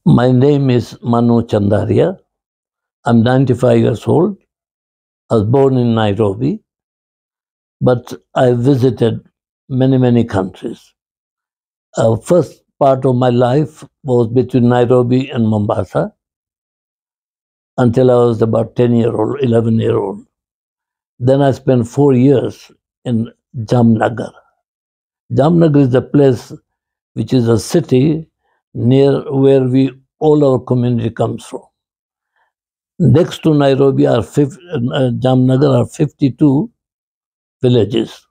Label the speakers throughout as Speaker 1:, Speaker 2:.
Speaker 1: My name is Manu Chandaria. I'm 95 years old. I was born in Nairobi, but I visited many countries. First part of my life was between Nairobi and Mombasa until I was about 10-year-old, 11-year-old. Then I spent 4 years in Jamnagar. Jamnagar is a place which is a city near where all our community comes from. Next to Nairobi Jamnagar are 52 villages.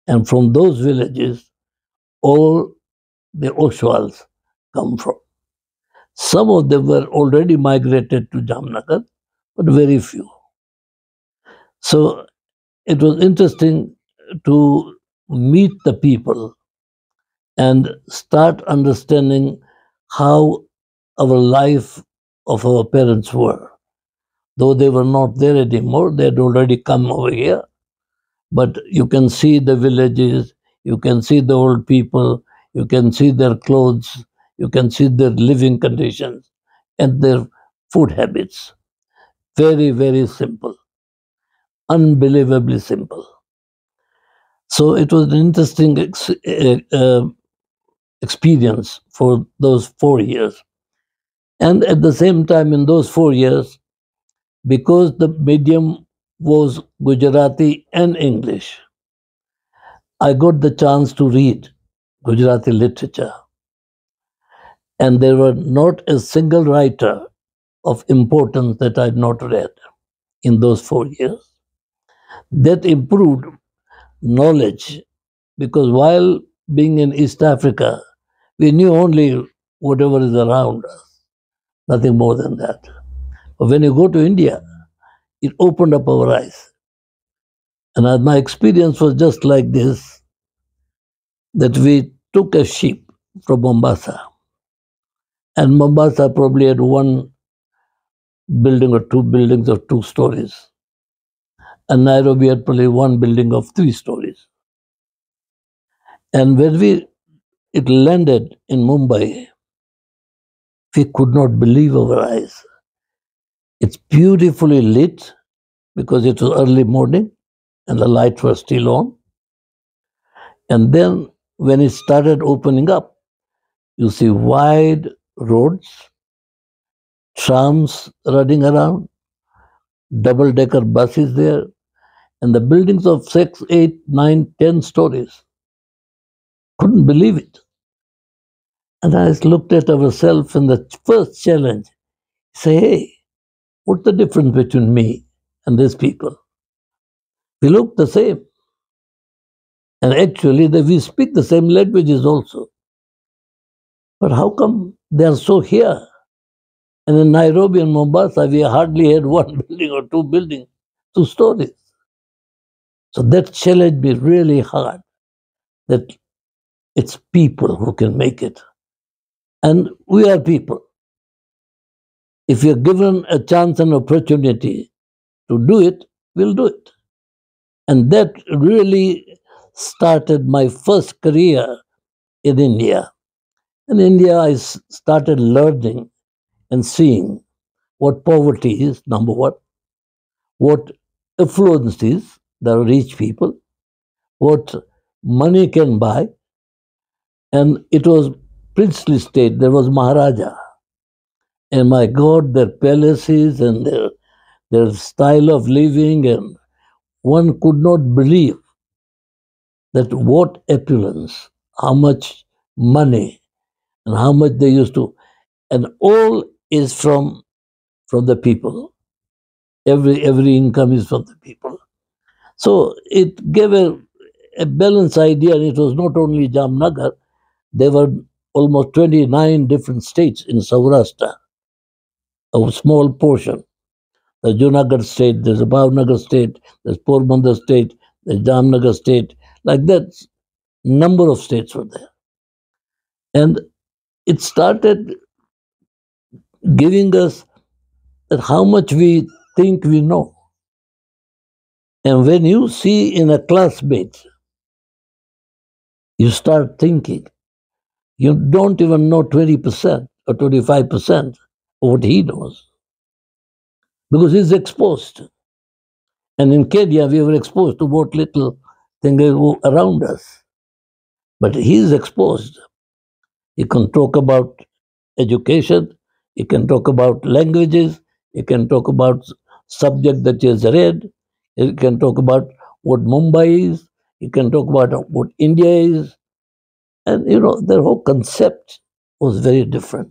Speaker 1: And from those villages, all the Oswals come from. Some of them were already migrated to Jamnagar, but very few. So it was interesting to meet the people and start understanding how our life of our parents were. Though they were not there anymore, they had already come over here. But you can see the villages, you can see the old people, you can see their clothes, you can see their living conditions and their food habits. Very simple, unbelievably simple. So it was an interesting experience for those 4 years. And at the same time, in those 4 years, because the medium was Gujarati and English, I got the chance to read Gujarati literature. And there were not a single writer of importance that I had not read in those 4 years. That improved knowledge because while being in East Africa, we knew only whatever is around us, nothing more than that. But when you go to India, it opened up our eyes. And my experience was just like this, that we took a ship from Mombasa, and Mombasa probably had one building or two buildings of 2 stories. And Nairobi had probably one building of 3 stories. And when it landed in Mumbai, we could not believe our eyes. It's beautifully lit because it was early morning and the lights were still on. And then when it started opening up, you see wide roads, trams running around, double-decker buses there, and the buildings of 6, 8, 9, 10 stories. Couldn't believe it. And I looked at ourselves in the first challenge, say, hey, what's the difference between me and these people? We look the same. And actually, we speak the same languages also. But how come they are so here? And in Nairobi and Mombasa, we hardly had one building or two buildings, 2 stories. So that challenged me really hard, that it's people who can make it. And we are people. If you're given a chance and opportunity to do it, we'll do it. And that really started my first career in India. In India, I started learning and seeing what poverty is, number one, what affluence is, the rich people, what money can buy. And it was princely state, there was Maharaja. And my God, their palaces and their style of living, and one could not believe that what opulence, how much money, and how much they used to, and all is from the people. Every income is from the people. So it gave a balanced idea, and it was not only Jamnagar. There were almost 29 different states in Saurashtra, a small portion. There's Junagadh state, there's a Bhavnagar state, there's Porbandar state, there's Jamnagar state. Like that, number of states were there. And it started giving us that how much we think we know. And when you see in a classmate, you start thinking, you don't even know 20%. or 25% of what he knows because he's exposed. And in Kenya, we were exposed to what little thing around us. But he's exposed. He can talk about education, he can talk about languages, he can talk about subject that he has read, he can talk about what Mumbai is, he can talk about what India is. And their whole concept was very different.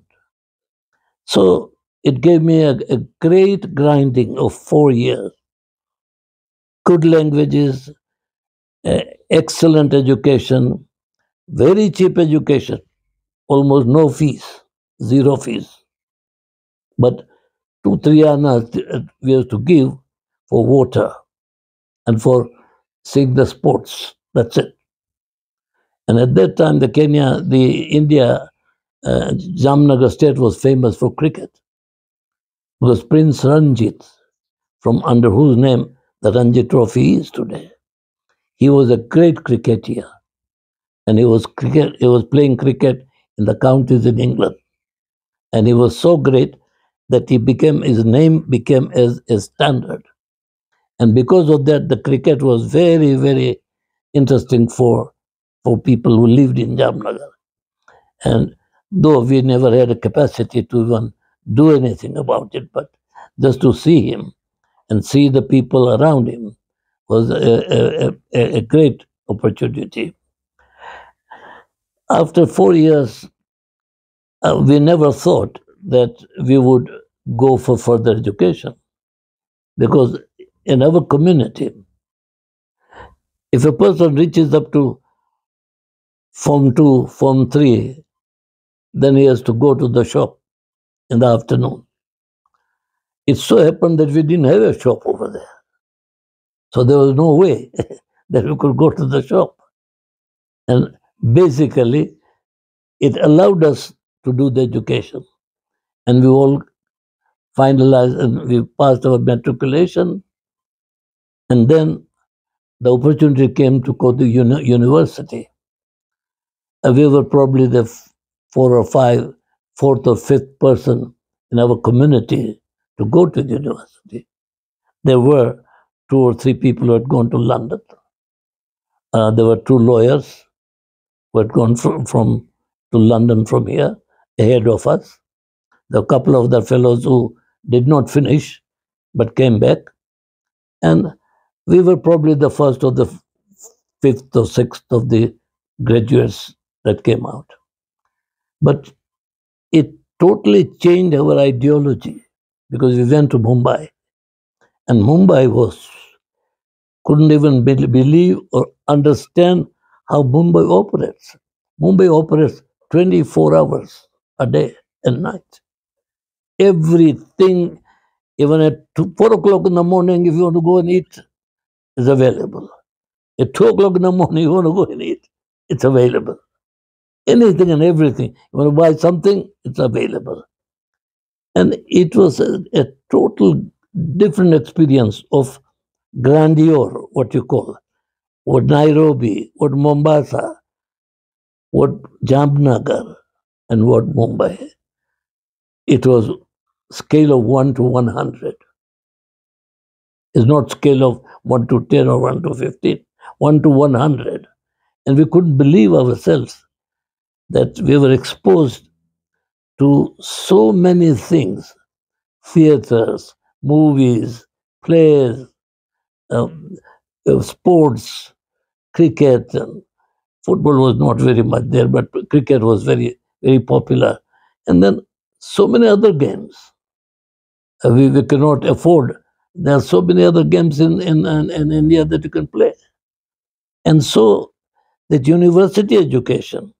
Speaker 1: So it gave me a great grinding of 4 years. Good languages, excellent education, very cheap education, almost no fees, zero fees. But 2-3 annas we have to give for water and for seeing the sports. That's it. And at that time, the India, Jamnagar state was famous for cricket because Prince Ranjit, from under whose name the Ranji Trophy is today, he was a great cricketer, and he was playing cricket in the counties in England, and he was so great that his name became as a standard. And because of that, the cricket was very, very interesting for people who lived in Jamnagar. And though we never had a capacity to even do anything about it, but just to see him and see the people around him was a great opportunity. After 4 years, we never thought that we would go for further education because in our community, if a person reaches up to Form 2, Form 3, then he has to go to the shop in the afternoon. It so happened that we didn't have a shop over there. So there was no way that we could go to the shop. And basically, it allowed us to do the education. And we all finalized and we passed our matriculation. And then the opportunity came to go to university. We were probably the fourth or fifth person in our community to go to the university. There were 2 or 3 people who had gone to London. There were 2 lawyers who had gone from to London from here ahead of us. There were a couple of the fellows who did not finish but came back. And we were probably the first or the fifth or sixth of the graduates that came out. But it totally changed our ideology because we went to Mumbai. And Mumbai couldn't even believe or understand how Mumbai operates. Mumbai operates 24 hours a day and night. Everything, even at 4 o'clock in the morning, if you want to go and eat, is available. At 2 o'clock in the morning, you want to go and eat, it's available. Anything and everything. You want to buy something, it's available. And it was a total different experience of grandeur, what you call, what Nairobi, what Mombasa, what Jamnagar, and what Mumbai. It was scale of 1 to 100. It's not scale of 1 to 10 or 1 to 15, 1 to 100. And we couldn't believe ourselves that we were exposed to so many things, theaters, movies, plays, sports, cricket, and football was not very much there, but cricket was very, very popular. And then so many other games. We cannot afford. There are so many other games in India that you can play. And so that university education,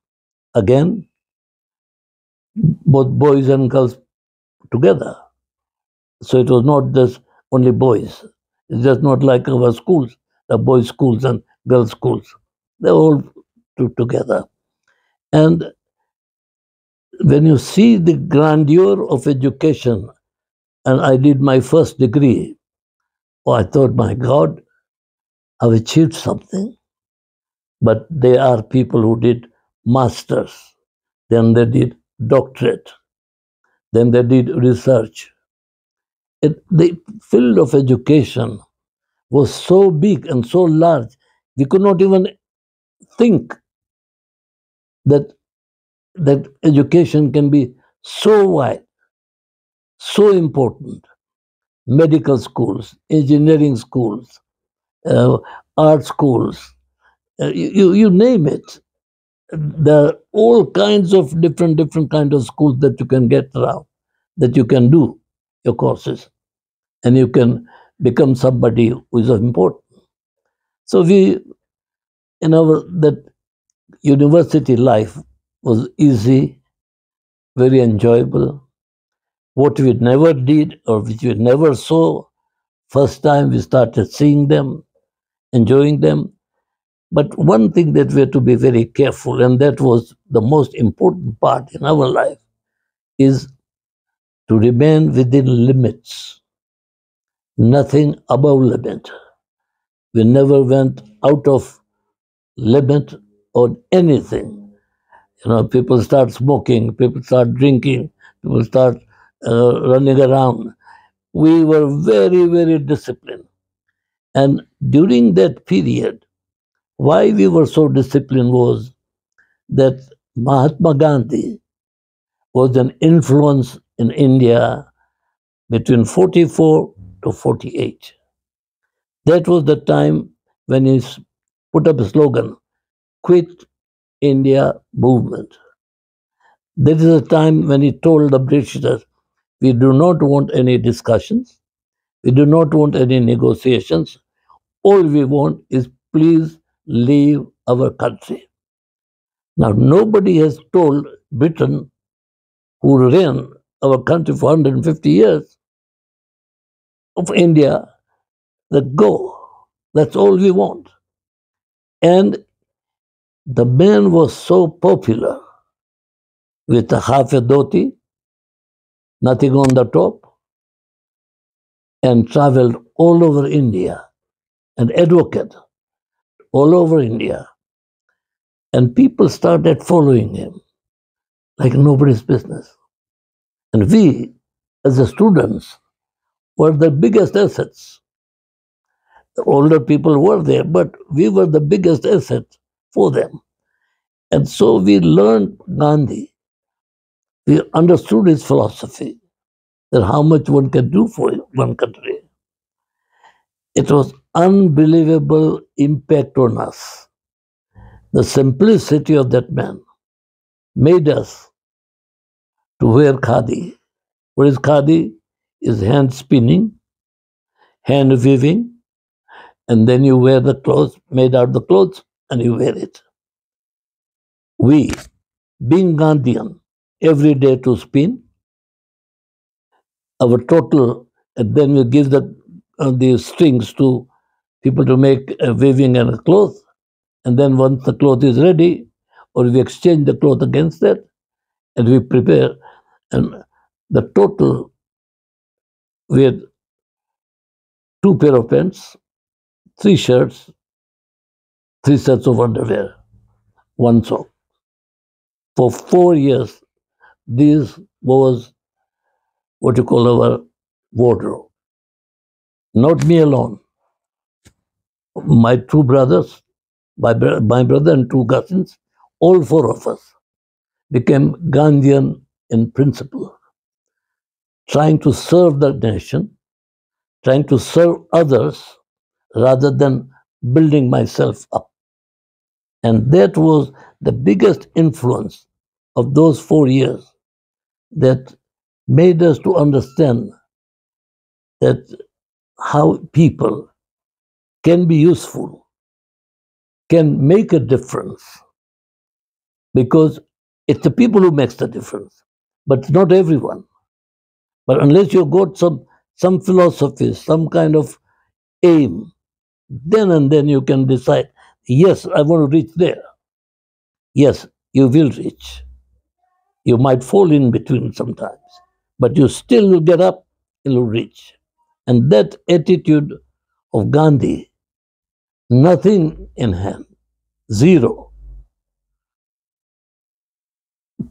Speaker 1: again, both boys and girls together. So it was not just only boys. It's just not like our schools, the boys' schools and girls' schools. They're all together. And when you see the grandeur of education, and I did my first degree, I thought, my God, I've achieved something. But there are people who did masters, then they did doctorate, Then they did research. The field of education was so big and so large, we could not even think that education can be so wide, so important. Medical schools, engineering schools, uh, art schools, you name it. There are all kinds of different kind of schools that you can get around, that you can do your courses, and you can become somebody who is important. So we, in our that university life was easy, very enjoyable. What we never did or which we never saw, first time we started seeing them, enjoying them. But one thing that we had to be very careful, and that was the most important part in our life, is to remain within limits, nothing above limit. We never went out of limit on anything. People start smoking, people start drinking, people start running around. We were very, very disciplined. And during that period, why we were so disciplined was that Mahatma Gandhi was an influence in India between 44 to 48. That was the time when he put up a slogan, Quit India Movement. That is the time when he told the Britishers, we do not want any discussions, we do not want any negotiations. All we want is please leave our country. Now, nobody has told Britain, who ran our country for 150 years, of India, that go. That's all we want. And the man was so popular with a half a dhoti, nothing on the top, and traveled all over India, an advocate all over India. And people started following him like nobody's business. And we, as the students, were the biggest assets. The older people were there, but we were the biggest asset for them. And so we learned Gandhi. We understood his philosophy, that how much one can do for one country. It was unbelievable impact on us. The simplicity of that man made us to wear khadi. What is khadi? Is hand spinning, hand weaving, and then you wear the clothes, made out the clothes, and you wear it. We, being Gandhian, every day to spin, our total, and then we give the strings to people to make a weaving and a cloth, and then once the cloth is ready, or we exchange the cloth against that, and we prepare, and the total, we had two pair of pants, three shirts, three sets of underwear, one sock. For 4 years, this was what you call our wardrobe. Not me alone. My two brothers, my brother and two cousins, all four of us became Gandhian in principle, trying to serve the nation, trying to serve others rather than building myself up. And that was the biggest influence of those 4 years that made us to understand that how people can be useful, can make a difference, because it's the people who makes the difference, but not everyone. But unless you've got some philosophy, some kind of aim, then and then you can decide, yes, I want to reach there. Yes, you will reach. You might fall in between sometimes, but you still will get up and will reach. And that attitude of Gandhi, nothing in hand, zero,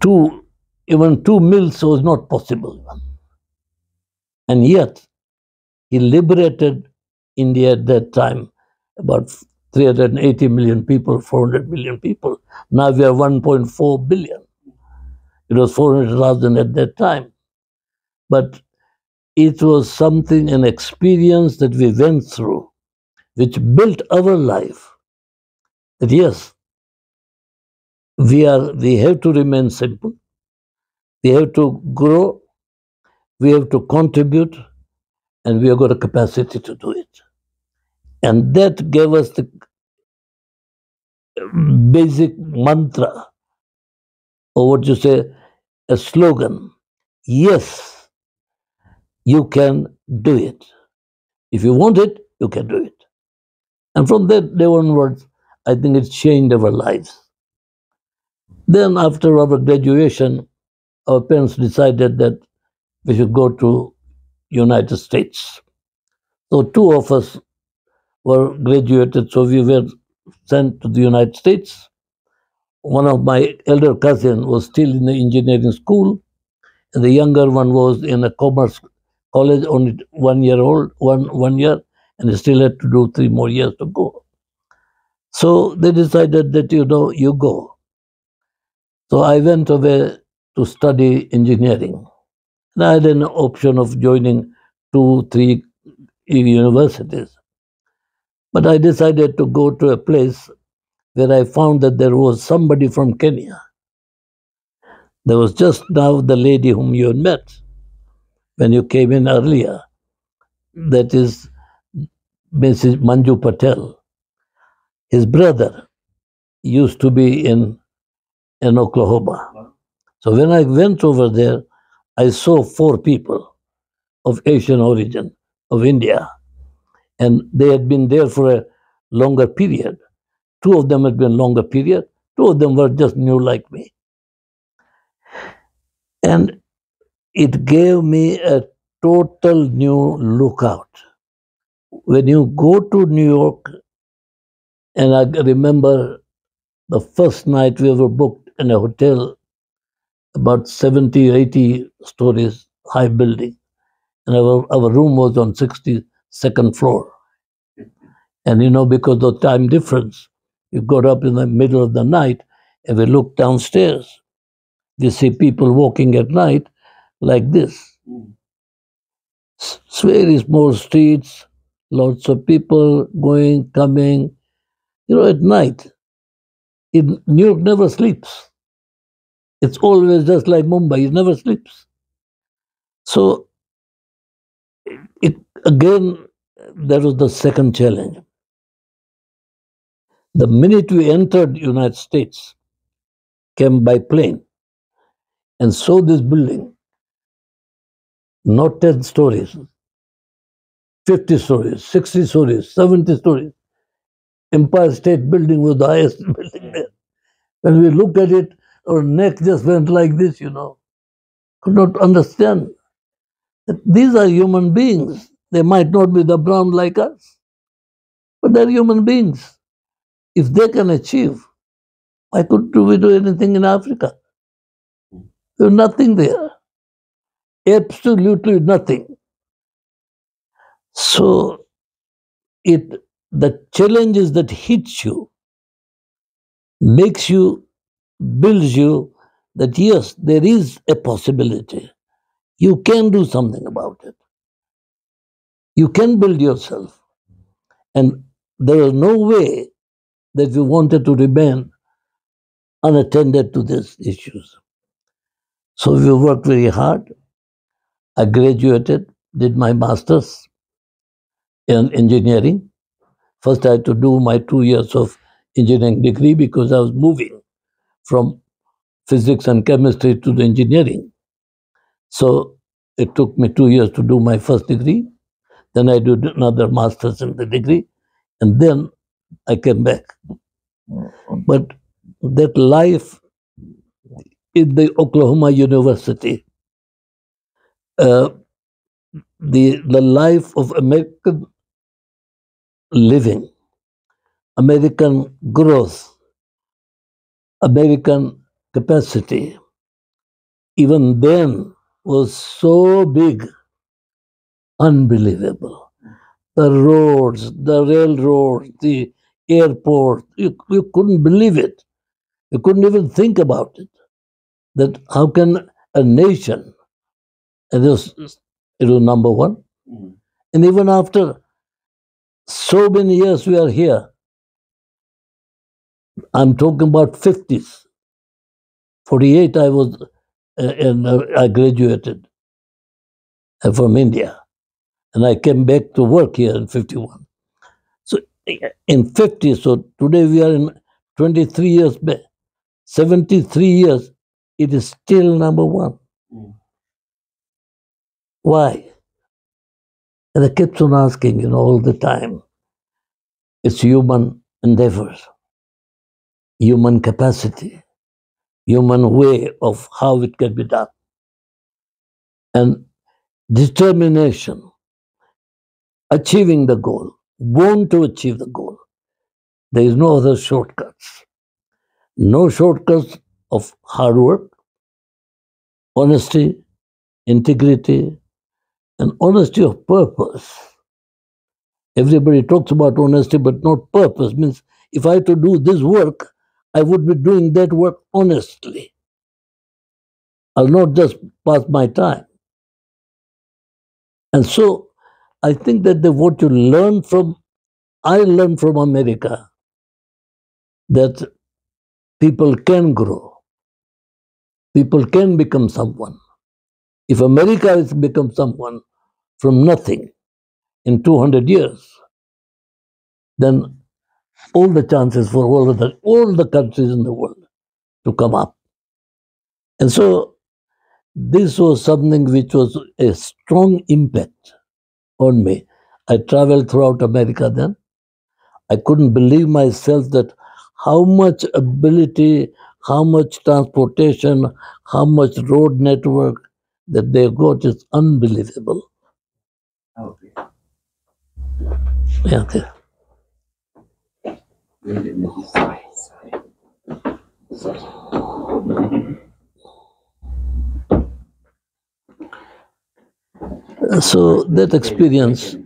Speaker 1: to even 2 meals was not possible. And yet, he liberated India at that time, about 380 million people, 400 million people. Now we are 1.4 billion. It was 400,000 at that time. But it was something, an experience that we went through, which built our life. That yes, we have to remain simple, we have to grow, we have to contribute, and we have got a capacity to do it. And that gave us the basic mantra, or what you say, a slogan. Yes, you can do it. If you want it, you can do it. And from that day onwards, I think it changed our lives. Then after our graduation, our parents decided that we should go to United States. So two of us were graduated, so we were sent to the United States. One of my elder cousin was still in the engineering school, and the younger one was in a commerce college, only 1 year old, one year, and he still had to do 3 more years to go. So they decided that you go. So I went away to study engineering. And I had an option of joining 2, 3 universities. But I decided to go to a place where I found that there was somebody from Kenya. There was just now the lady whom you had met when you came in earlier. That is Mrs. Manju Patel. His brother used to be in Oklahoma. So when I went over there, I saw 4 people of Asian origin of India, and they had been there for a longer period. 2 of them had been longer period. 2 of them were just new like me, and it gave me a total new lookout. When you go to New York, and I remember the first night we were booked in a hotel, about 70, 80 stories high building, and our room was on 62nd floor. And because of time difference, we got up in the middle of the night and we looked downstairs. We see people walking at night like this. Very small streets, lots of people going, coming. At night, New York never sleeps. It's always just like Mumbai, it never sleeps. So, it again, that was the second challenge. The minute we entered United States, came by plane and saw this building, not 10 stories, 50 stories, 60 stories, 70 stories. Empire State Building was the highest building there. When we looked at it, our neck just went like this, Could not understand that these are human beings. They might not be the brown like us, but they're human beings. If they can achieve, why couldn't we do anything in Africa? There's nothing there. Absolutely nothing. So the challenges that hit you makes you, builds you that yes, there is a possibility. You can do something about it. You can build yourself. And there is no way that we wanted to remain unattended to these issues. So we worked very hard. I graduated, did my master's in engineering. First, I had to do my 2 years of engineering degree because I was moving from physics and chemistry to the engineering. So it took me 2 years to do my first degree. Then I did another master's in the degree, and then I came back. But that life in the Oklahoma University, uh, the life of American living, American growth, American capacity, even then was so big, unbelievable. The roads, the railroads, the airport, you couldn't believe it. You couldn't even think about it. That how can a nation, and it was number one. And even after so many years we are here, I'm talking about 50s. 48 I was, and I graduated from India. And I came back to work here in 51. So in 50, so today we are in 23 years back, 73 years, it is still number one. Why? And I kept on asking, all the time. It's human endeavor, human capacity, human way of how it can be done. And determination, achieving the goal, want to achieve the goal. There is no other shortcuts. No shortcuts of hard work, honesty, integrity, and honesty of purpose. Everybody talks about honesty, but not purpose. Means if I had to do this work, I would be doing that work honestly. I'll not just pass my time. And so I think that what you I learned from America, that people can grow, people can become someone. If America has become someone from nothing in 200 years, then all the chances for all the countries in the world to come up. And so this was something which was a strong impact on me. I traveled throughout America then. I couldn't believe myself that how much ability, how much transportation, how much road network that they got is unbelievable.
Speaker 2: Okay.
Speaker 1: Yeah, okay. So that experience.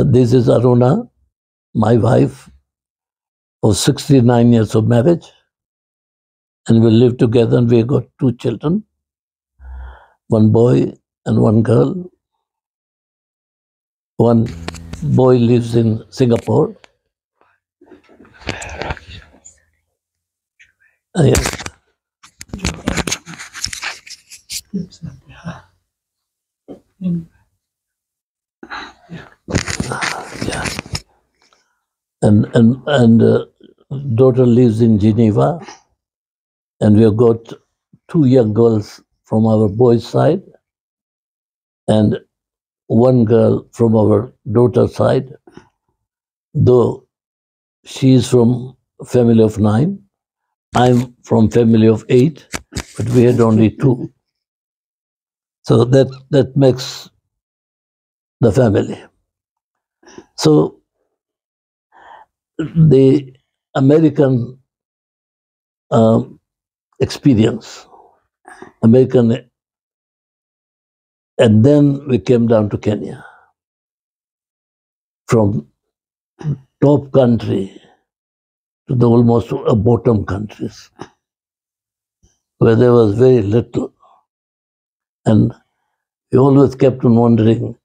Speaker 1: This is Aruna, my wife, of 69 years of marriage. And we live together and we got 2 children, one boy and one girl. One boy lives in Singapore. Yeah. Yeah. And daughter lives in Geneva, and we have got 2 young girls from our boys' side, and one girl from our daughter's side. Though she is from a family of 9, I'm from family of 8, but we had only 2. So that makes the family. So the American experience, American, and then we came down to Kenya. From top country to the almost bottom countries, where there was very little. And we always kept on wondering,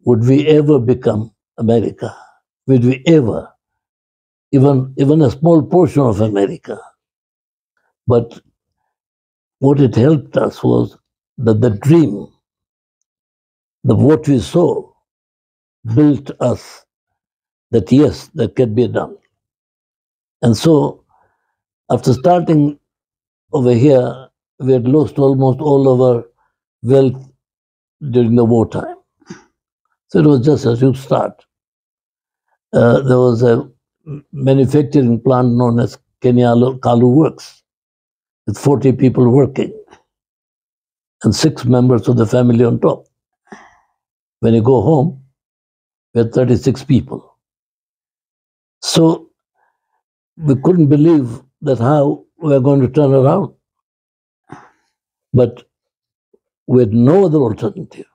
Speaker 1: would we ever become America? Would we ever? Even a small portion of America. But what it helped us was that the dream, what we saw, built us that yes, that can be done. And so after starting over here, we had lost almost all of our wealth during the wartime. So it was just a huge start. There was a manufacturing plant known as Kenya Kalu Works, with 40 people working and 6 members of the family on top. When you go home, We had 36 people. So we couldn't believe that how we are going to turn around. But we had no other alternative.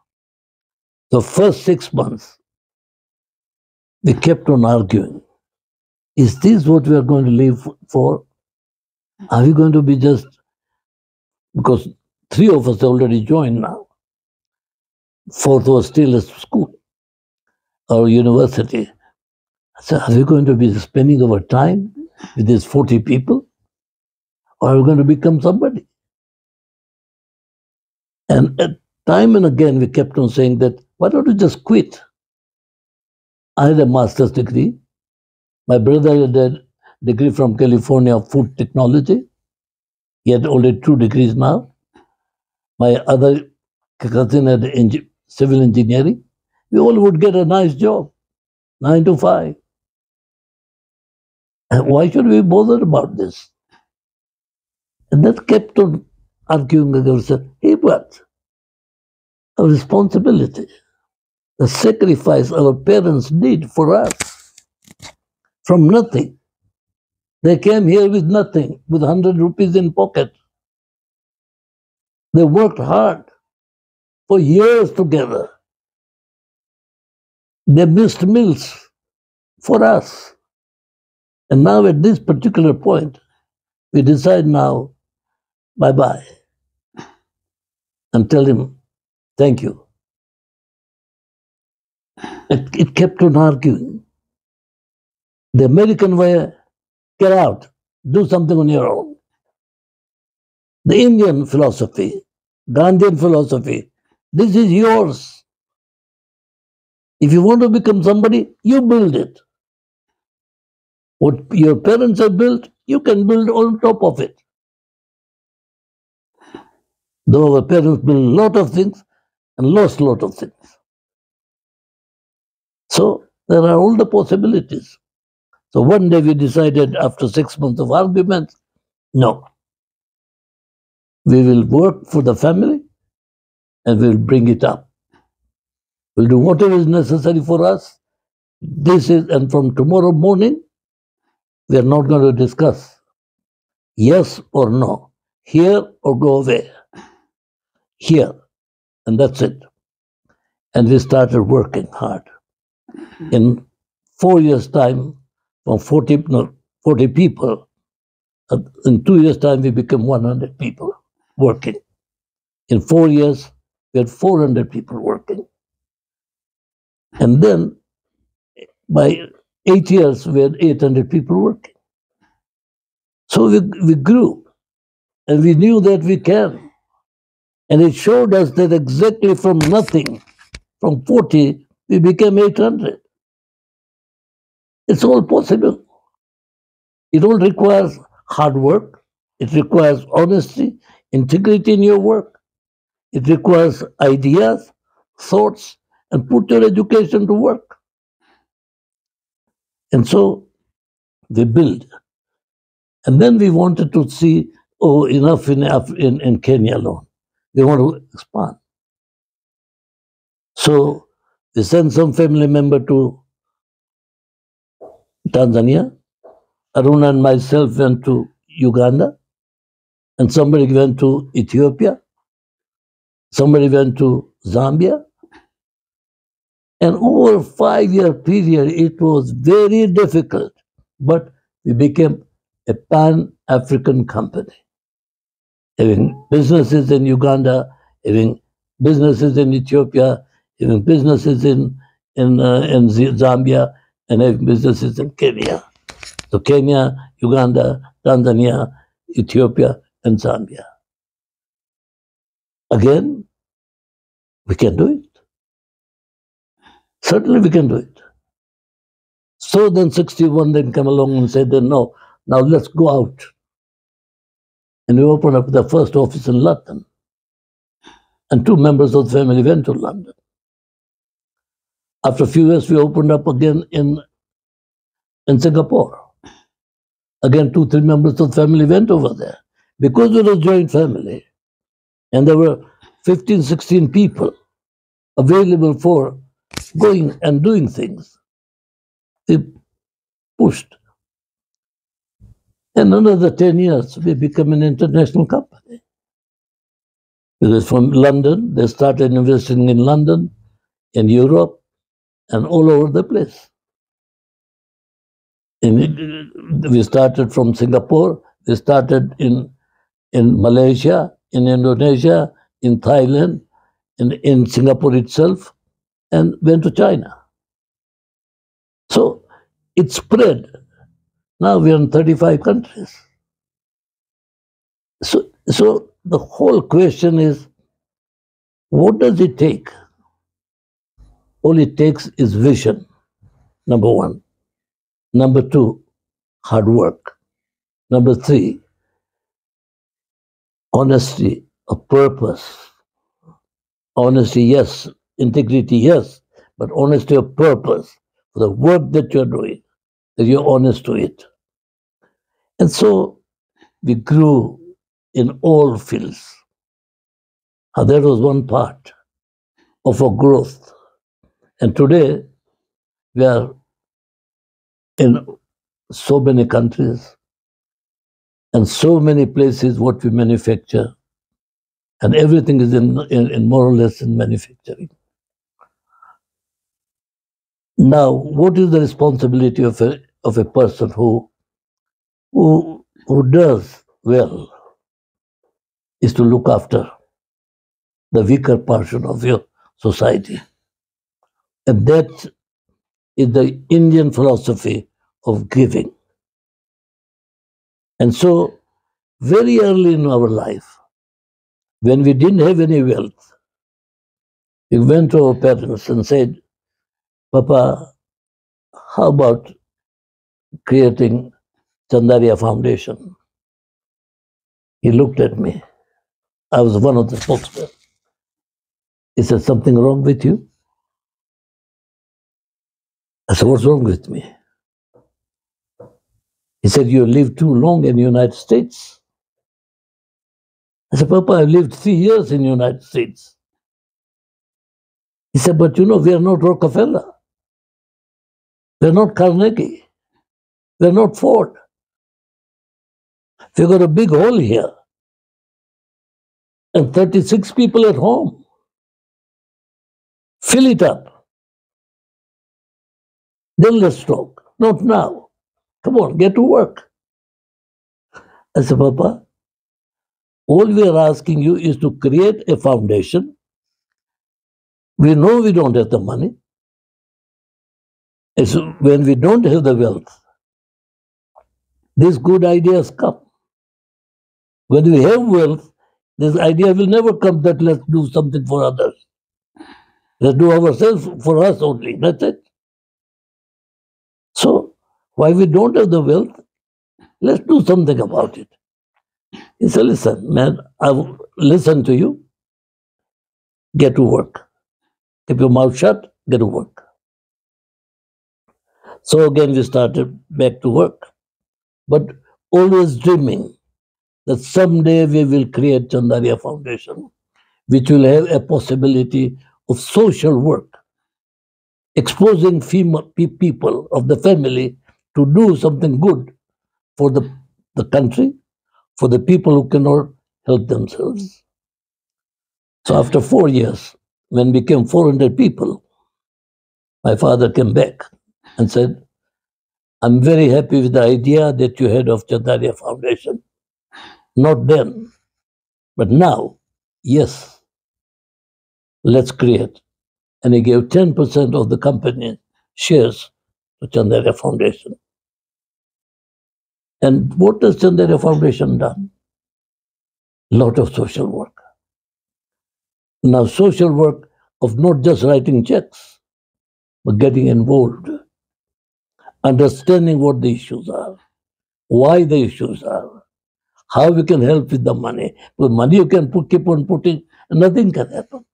Speaker 1: The first 6 months, we kept on arguing. Is this what we are going to live for? Are we going to be just, because 3 of us already joined now. 4th was still at school or university. So are we going to be spending our time with these 40 people? Or are we going to become somebody? And time and again, we kept on saying that, why don't you just quit? I had a master's degree. My brother had a degree from California of food technology. He had only 2 degrees now. My other cousin had civil engineering. We all would get a nice job, 9 to 5. And why should we bother about this? And that kept on arguing against it. Hey, what? Our responsibility, the sacrifice our parents did for us from nothing. They came here with nothing, with 100 rupees in pocket. They worked hard for years together. They missed meals for us. And now at this particular point, we decide now, bye-bye, and tell him, thank you. It kept on arguing. The American way, get out, do something on your own. The Indian philosophy, Gandhian philosophy, this is yours. If you want to become somebody, you build it. What your parents have built, you can build on top of it. Though our parents built a lot of things and lost a lot of things. So there are all the possibilities. So one day we decided after 6 months of argument, no. We will work for the family and we'll bring it up. We'll do whatever is necessary for us. And from tomorrow morning, we are not going to discuss yes or no, here or go away. Here. And that's it. And we started working hard. In 4 years' time, from 40 people, in 2 years' time, we became 100 people working. In 4 years, we had 400 people working. And then, by 8 years, we had 800 people working. So we grew, and we knew that we can. And it showed us that exactly from nothing, from 40, we became 800. It's all possible. It all requires hard work. It requires honesty, integrity in your work. It requires ideas, thoughts, and put your education to work. And so we build. And then we wanted to see, enough in Kenya alone. We want to expand. So we sent some family member to Tanzania. Arun and myself went to Uganda. And somebody went to Ethiopia. Somebody went to Zambia. And over a 5-year period, it was very difficult. But we became a pan-African company. Having businesses in Uganda, having businesses in Ethiopia, having businesses in Zambia, and having businesses in Kenya. So Kenya, Uganda, Tanzania, Ethiopia, and Zambia. Again, we can do it. Certainly we can do it. So then 61 then come along and said, no, now let's go out. And we opened up the first office in London. And 2 members of the family went to London. After a few years, we opened up again in Singapore. Again, 2-3 members of the family went over there. Because we were a joint family, and there were 15, 16 people available for going and doing things. We pushed. And another 10 years, we become an international company. Because from London, they started investing in London, in Europe, and all over the place. We started from Singapore, we started in Malaysia, in Indonesia, in Thailand, in Singapore itself, and went to China. So it spread. Now we are in 35 countries. So the whole question is, what does it take? All it takes is vision, number one. Number two, hard work. Number three, honesty of purpose. Honesty, yes. Integrity, yes. But honesty of purpose for the work that you're doing, that you're honest to it. And so we grew in all fields. And that was one part of our growth. And today, we are in so many countries and so many places what we manufacture. And everything is in more or less in manufacturing. Now, what is the responsibility of a person who does well is to look after the weaker portion of your society. And that is the Indian philosophy of giving. And so, very early in our life, when we didn't have any wealth, we went to our parents and said, Papa, how about creating Chandaria Foundation? He looked at me. I was one of the spokesmen. He said, something wrong with you? I said, what's wrong with me? He said, you lived too long in the United States. I said, Papa, I lived 3 years in the United States. He said, but you know, we are not Rockefeller. We are not Carnegie. We are not Ford. We've got a big hole here. And 36 people at home. Fill it up. Then let's talk. Not now. Come on, get to work. I said, Papa, all we are asking you is to create a foundation. We know we don't have the money. And so when we don't have the wealth, these good ideas come. When we have wealth, this idea will never come that let's do something for others. Let's do ourselves for us only. That's it. So, why we don't have the wealth, let's do something about it. He said, listen, man, I'll listen to you. Get to work. Keep your mouth shut, get to work. So again, we started back to work. But always dreaming that someday we will create Chandaria Foundation, which will have a possibility of social work, exposing people of the family to do something good for the country, for the people who cannot help themselves. So after 4 years, when we became 400 people, my father came back and said, I'm very happy with the idea that you had of Chandaria Foundation. Not then, but now, yes, let's create. And he gave 10% of the company shares to Chandaria Foundation. And what has Chandaria Foundation done? A lot of social work. Now, social work of not just writing checks, but getting involved, understanding what the issues are, why the issues are, how we can help with the money. With money you can keep on putting and nothing can happen.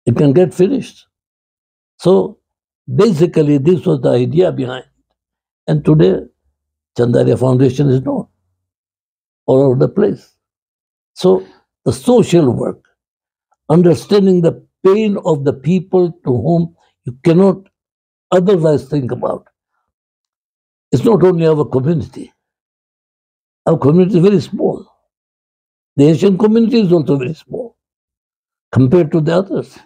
Speaker 1: It can get finished. So basically this was the idea behind it. And today Chandaria Foundation is known all over the place. So the social work, understanding the pain of the people to whom you cannot otherwise think about. It's not only our community. Our community is very small. The Asian community is also very small compared to the others.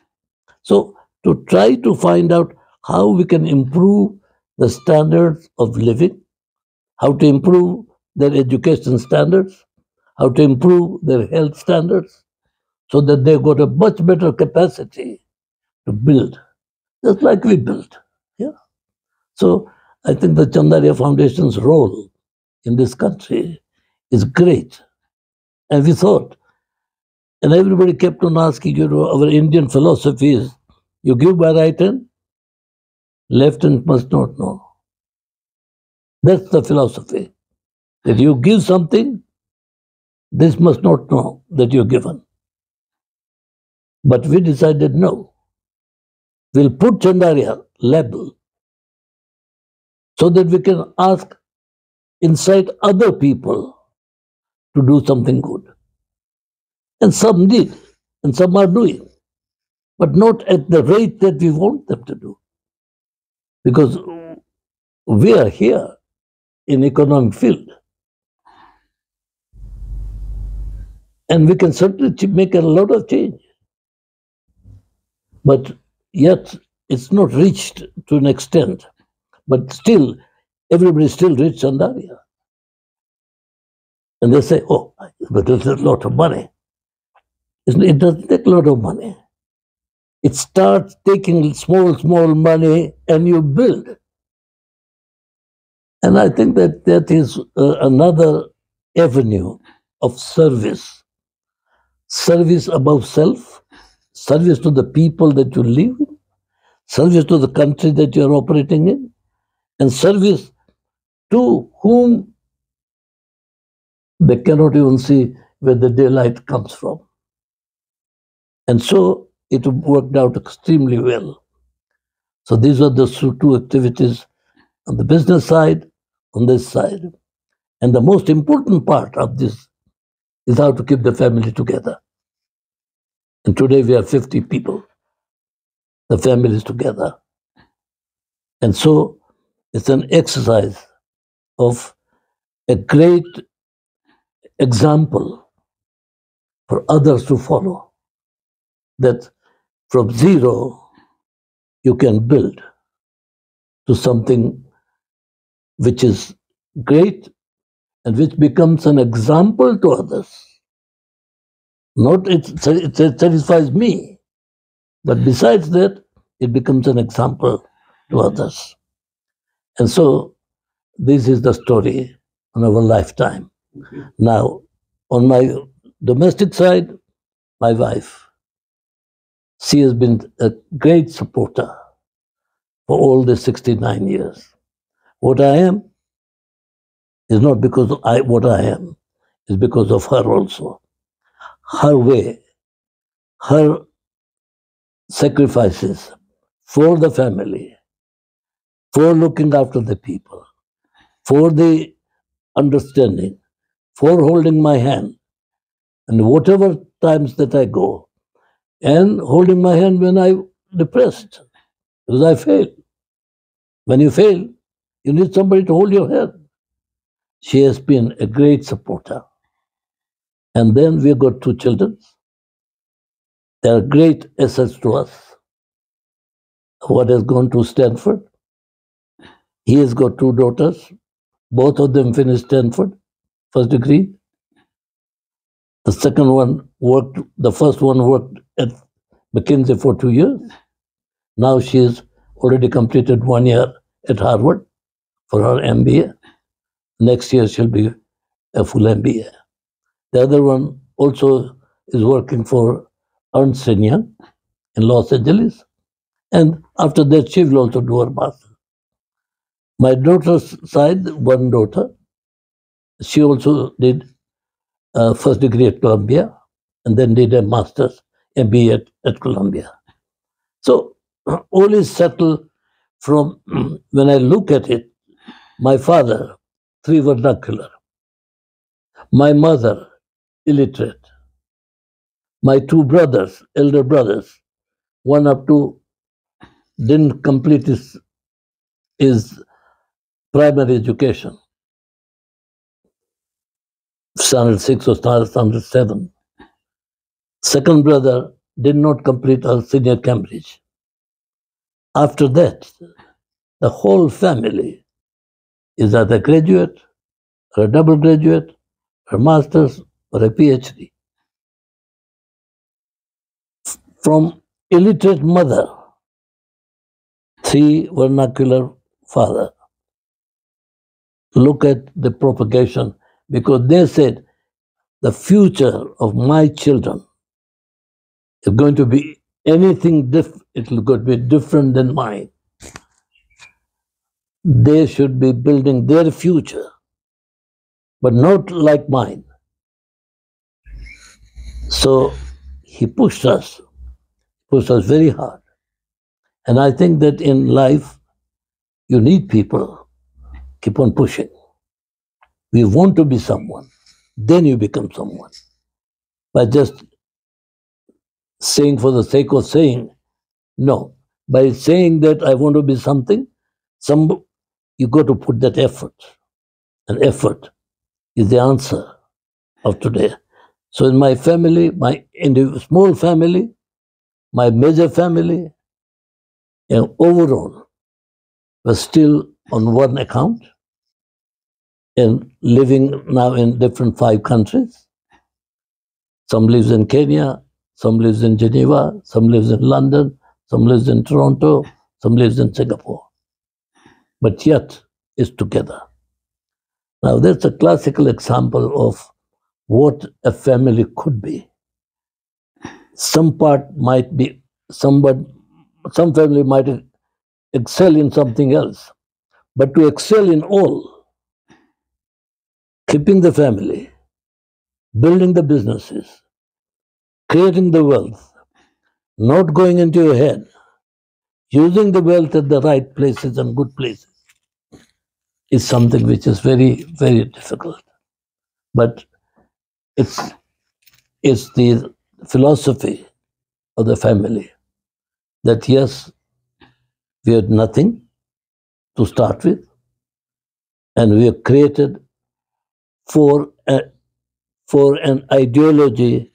Speaker 1: So, to try to find out how we can improve the standards of living, how to improve their education standards, how to improve their health standards, so that they've got a much better capacity to build, just like we built. Yeah. So I think the Chandaria Foundation's role in this country is great. And we thought, and everybody kept on asking, our Indian philosophy is you give by right hand, left hand must not know. That's the philosophy. That you give something, this must not know that you're given. But we decided no. We'll put Chandaria label so that we can ask incite other people to do something good. And some did, and some are doing, but not at the rate that we want them to do. Because we are here in economic field, and we can certainly make a lot of change. But yet, it's not reached to an extent. But still, everybody still reads Chandaria. And they say, oh, but it's a lot of money. It doesn't take a lot of money. It starts taking small money and you build. And I think that is another avenue of service. Service above self, service to the people that you live in, service to the country that you are operating in, and service to whom they cannot even see where the daylight comes from. And so it worked out extremely well. So these are the two activities on the business side, on this side. And the most important part of this is how to keep the family together. And today we are 50 people. The family is together. And so it's an exercise of a great example for others to follow. That from zero, you can build to something which is great and which becomes an example to others. Not it satisfies me, but besides that, it becomes an example to others. And so this is the story on our lifetime. Now, on my domestic side, my wife, she has been a great supporter for all the 69 years. What I am is not because what I am, is because of her also. Her way, her sacrifices for the family, for looking after the people, for the understanding, for holding my hand, and whatever times that I go, and holding my hand when I'm depressed, because I fail. When you fail, you need somebody to hold your hand. She has been a great supporter. And then we've got two children. They are great assets to us. One has gone to Stanford. He has got two daughters. Both of them finished Stanford, first degree. The second one worked, the first one worked at McKinsey for 2 years. Now she has already completed 1 year at Harvard for her MBA. Next year she'll be a full MBA. The other one also is working for Ernst & Young in Los Angeles. And after that, she will also do her master. My daughter's side, one daughter, she also did a first degree at Columbia and then did a master's MBA at Columbia. So all is settled from when I look at it. My father, three vernacular. My mother, illiterate. My two brothers, elder brothers, one up to didn't complete his primary education, standard 6 or standard 7. Second brother did not complete her senior Cambridge. After that, the whole family is either graduate or a double graduate or a master's or a PhD. From illiterate mother, 3 vernacular father. Look at the propagation, because they said the future of my children is going to be anything different. It will going to be different than mine. They should be building their future, but not like mine. So he pushed us very hard. And I think that in life, you need people keep on pushing. We want to be someone, then you become someone. By just saying for the sake of saying, no. By saying that I want to be something, you got to put that effort. And effort is the answer of today. So in my family, in the small family, my major family, and overall, was still on one account and living now in different 5 countries. Some lives in Kenya, some lives in Geneva, some lives in London, some lives in Toronto, some lives in Singapore. But yet is together. Now that's a classical example of what a family could be. Some part might be some family might excel in something else, but to excel in all, keeping the family, building the businesses, creating the wealth, not going into your head, using the wealth at the right places and good places is something which is very, very difficult. But it's the philosophy of the family that yes, we had nothing to start with, and we are created for an ideology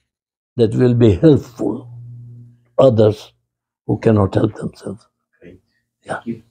Speaker 1: that will be helpful to others who cannot help themselves.
Speaker 2: Great.
Speaker 1: Yeah.
Speaker 2: Thank you.